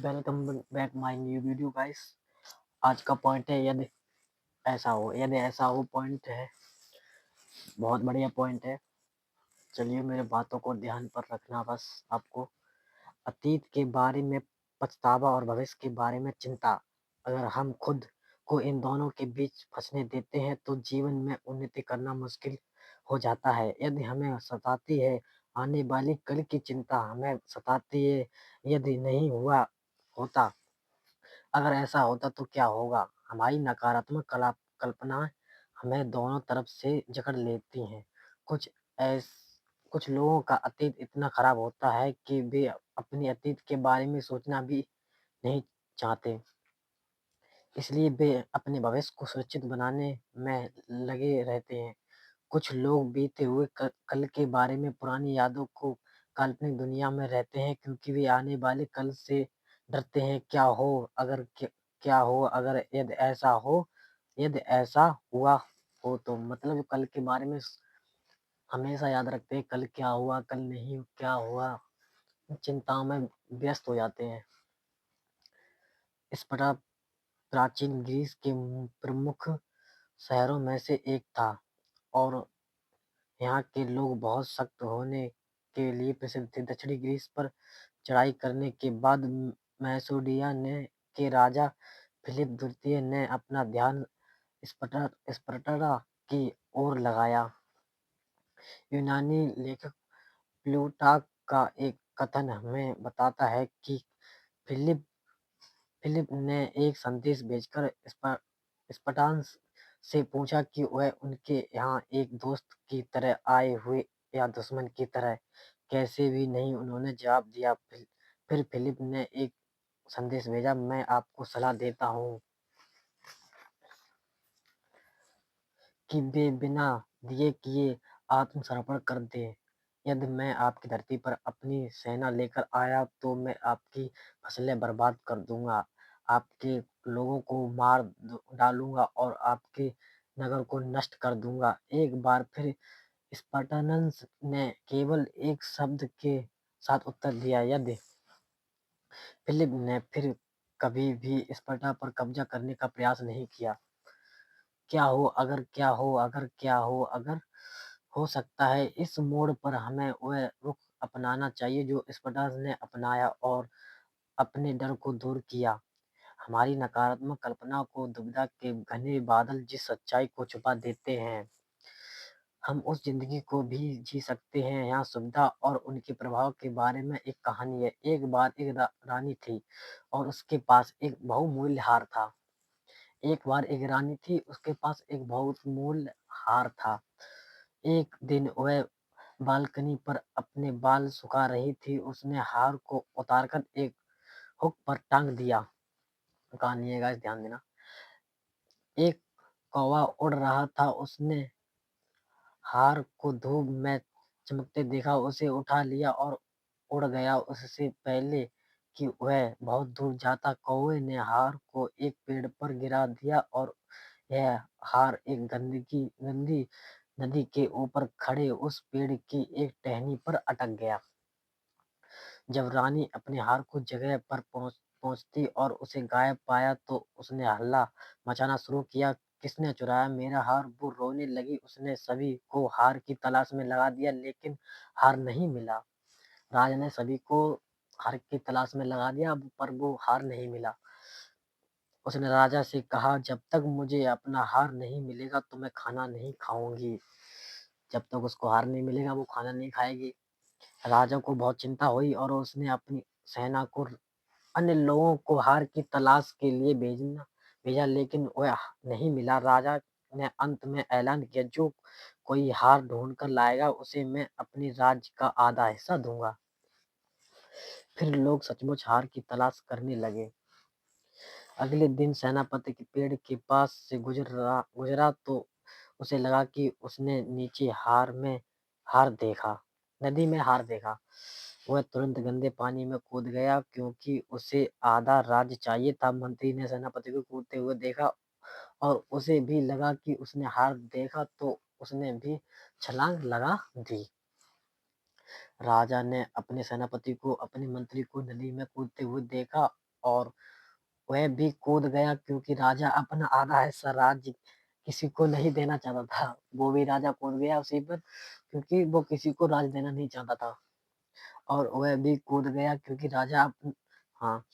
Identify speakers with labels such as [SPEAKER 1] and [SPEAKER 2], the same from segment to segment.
[SPEAKER 1] Welcome back my new video guys. आज का point है यदि ऐसा हो पॉइंट है। बहुत बढ़िया पॉइंट है। चलिए मेरे बातों को ध्यान पर रखना बस आपको। अतीत के बारे में पछतावा और भविष्य के बारे में चिंता। अगर हम खुद को इन दोनों के बीच फंसने देते हैं तो जीवन में उन्नति करना मुश्किल हो जाता है। यदि हमें सताती है आने वाली कल की चिंता, हमें सताती है यदि नहीं हुआ होता। अगर ऐसा होता तो क्या होगा? हमारी नकारात्मक कल्पनाएं हमें दोनों तरफ से जकड़ लेती हैं। कुछ ऐस कुछ लोगों का अतीत इतना खराब होता है कि वे अपने अतीत के बारे में सोचना भी नहीं चाहते। इसलिए वे अपने भविष्य को सुरक्षित बनाने में लगे रहते हैं। कुछ लोग बीते हुए कल के बारे में पुरानी यादों को काल्पनिक दुनिया में रहते हैं क्योंकि वे आने वाले कल से डरते हैं। क्या हो अगर यदि ऐसा हुआ हो तो मतलब कल के बारे में हमेशा याद रखते हैं। कल क्या हुआ, कल नहीं क्या हुआ, चिंताओं में व्यस्त हो जाते हैं। इस प्रकार प्राचीन ग्रीस के प्रमुख शहरों में से एक था और यहाँ के लोग बहुत सख्त होने के लिए प्रसिद्ध थे। दक्षिणी ग्रीस पर चढ़ाई करने के बाद मैसूडिया ने के राजा फिलिप द्वितीय ने अपना ध्यान स्पार्टा की ओर लगाया। यूनानी लेखक प्लूटार्क का एक कथन हमें बताता है कि फिलिप फिलिप ने एक संदेश भेजकर स्पार्टान्स से पूछा कि वह उनके यहाँ एक दोस्त की तरह आए हुए या दुश्मन की तरह। कैसे भी नहीं, उन्होंने जवाब दिया। फिर फिलिप ने एक संदेश भेजा, मैं आपको सलाह देता हूँ कि वे बिना दिए किए आत्मसमर्पण कर दें। यदि मैं आपकी धरती पर अपनी सेना लेकर आया तो मैं आपकी फसलें बर्बाद कर दूंगा, आपके लोगों को मार डालूंगा और आपके नगर को नष्ट कर दूंगा। एक बार फिर स्पार्टनस ने केवल एक शब्द के साथ उत्तर दिया। यदि फिलिप ने फिर कभी भी स्पार्टा पर कब्जा करने का प्रयास नहीं किया। क्या हो अगर, क्या हो अगर, क्या हो अगर हो सकता है इस मोड़ पर हमें वह रुख अपनाना चाहिए जो स्पार्टन ने अपनाया और अपने डर को दूर किया। हमारी नकारात्मक कल्पना को दुविधा के घने बादल जिस सच्चाई को छुपा देते हैं, हम उस जिंदगी को भी जी सकते हैं। यहाँ सुविधा और उनके प्रभाव के बारे में एक कहानी है। एक बार एक रानी थी और उसके पास एक बहुमूल्य हार था। एक बार एक रानी थी, उसके पास एक बहुमूल्य हार था। एक दिन वह बालकनी पर अपने बाल सुखा रही थी। उसने हार को उतारकर एक हुक पर टांग दिया। कहानी है गाइस, ध्यान देना। एक कौवा उड़ रहा था, उसने हार को धूप में चमकते देखा, उसे उठा लिया और उड़ गया। उससे पहले कि वह बहुत दूर जाता, कौवे ने हार को एक पेड़ पर गिरा दिया और यह हार एक गंदी नदी के ऊपर खड़े उस पेड़ की एक टहनी पर अटक गया। जब रानी अपने हार को जगह पर पहुंचती और उसे गायब पाया तो उसने हल्ला मचाना शुरू किया, किसने चुराया मेरा हार? वो रोने लगी। उसने सभी को हार की तलाश में लगा दिया लेकिन हार नहीं मिला। राजा ने सभी को हार की तलाश में लगा दिया पर वो हार नहीं मिला। उसने राजा से कहा, जब तक मुझे अपना हार नहीं मिलेगा तो मैं खाना नहीं खाऊंगी। जब तक उसको हार नहीं मिलेगा वो खाना नहीं खाएगी। राजा को बहुत चिंता हुई और उसने अपनी सेना को अन्य लोगों को हार की तलाश के लिए भेजा लेकिन वह नहीं मिला। राजा ने अंत में ऐलान किया, जो कोई हार ढूंढ कर लाएगा उसे मैं अपने राज्य का आधा हिस्सा दूंगा। फिर लोग सचमुच हार की तलाश करने लगे। अगले दिन सेनापति के पेड़ के पास से गुजरा तो उसे लगा कि उसने नीचे नदी में हार देखा। वह तुरंत गंदे पानी में कूद गया क्योंकि उसे आधा राज्य चाहिए था। मंत्री ने सेनापति को कूदते हुए देखा और उसे भी लगा कि उसने हार देखा तो उसने भी छलांग लगा दी। राजा ने अपने सेनापति को अपने मंत्री को नदी में कूदते हुए देखा और वह भी कूद गया क्योंकि राजा अपना आधा हिस्सा राज्य किसी को नहीं देना चाहता था। वो भी राजा कूद गया उसी पर क्योंकि वो किसी को राज देना नहीं चाहता था और वह भी कूद गया क्योंकि राजा हाँ,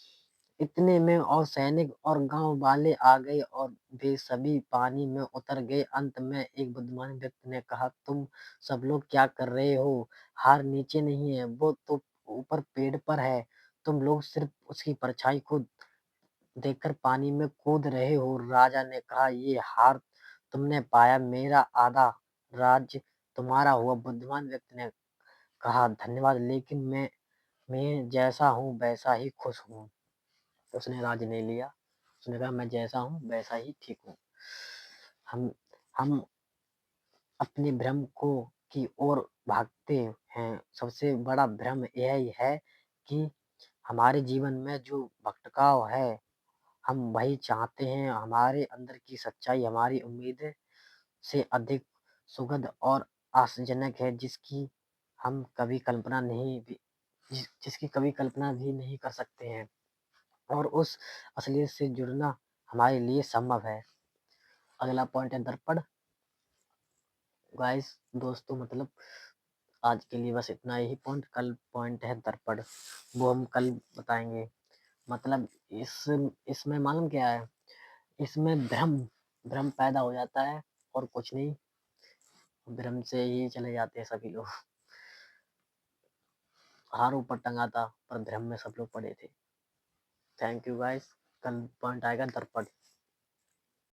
[SPEAKER 1] इतने में और सैनिक और गांव वाले आ गए और वे सभी पानी में उतर गए। अंत में एक बुद्धिमान व्यक्ति ने कहा, तुम सब लोग क्या कर रहे हो? हार नीचे नहीं है, वो तो ऊपर पेड़ पर है। तुम लोग सिर्फ उसकी परछाई को देखकर पानी में कूद रहे हो। राजा ने कहा, ये हार तुमने पाया, मेरा आधा राज्य तुम्हारा हुआ। बुद्धिमान व्यक्ति ने कहा, धन्यवाद, लेकिन मैं जैसा हूँ वैसा ही खुश हूँ। तो उसने राज्य नहीं लिया। उसने कहा, मैं जैसा हूँ वैसा ही ठीक हूँ। हम हम अपने भ्रम को की ओर भागते हैं। सबसे बड़ा भ्रम यही है कि हमारे जीवन में जो भटकाव है, हम वही चाहते हैं। हमारे अंदर की सच्चाई हमारी उम्मीद से अधिक सुखद और आशाजनक है, जिसकी कभी कल्पना भी नहीं कर सकते हैं और उस असलियत से जुड़ना हमारे लिए संभव है। अगला पॉइंट है दर्पण। गाइस, दोस्तों, मतलब आज के लिए बस इतना ही पॉइंट। कल पॉइंट है दर्पण, वो हम कल बताएंगे। मतलब इसमें मालूम क्या है, इसमें भ्रम भ्रम पैदा हो जाता है और कुछ नहीं, भ्रम से ही चले जाते हैं सभी लोग। हार ऊपर टंगा था पर भ्रम में सब लोग पड़े थे। Thank you guys. कल पॉइंट आएगा दर्पण।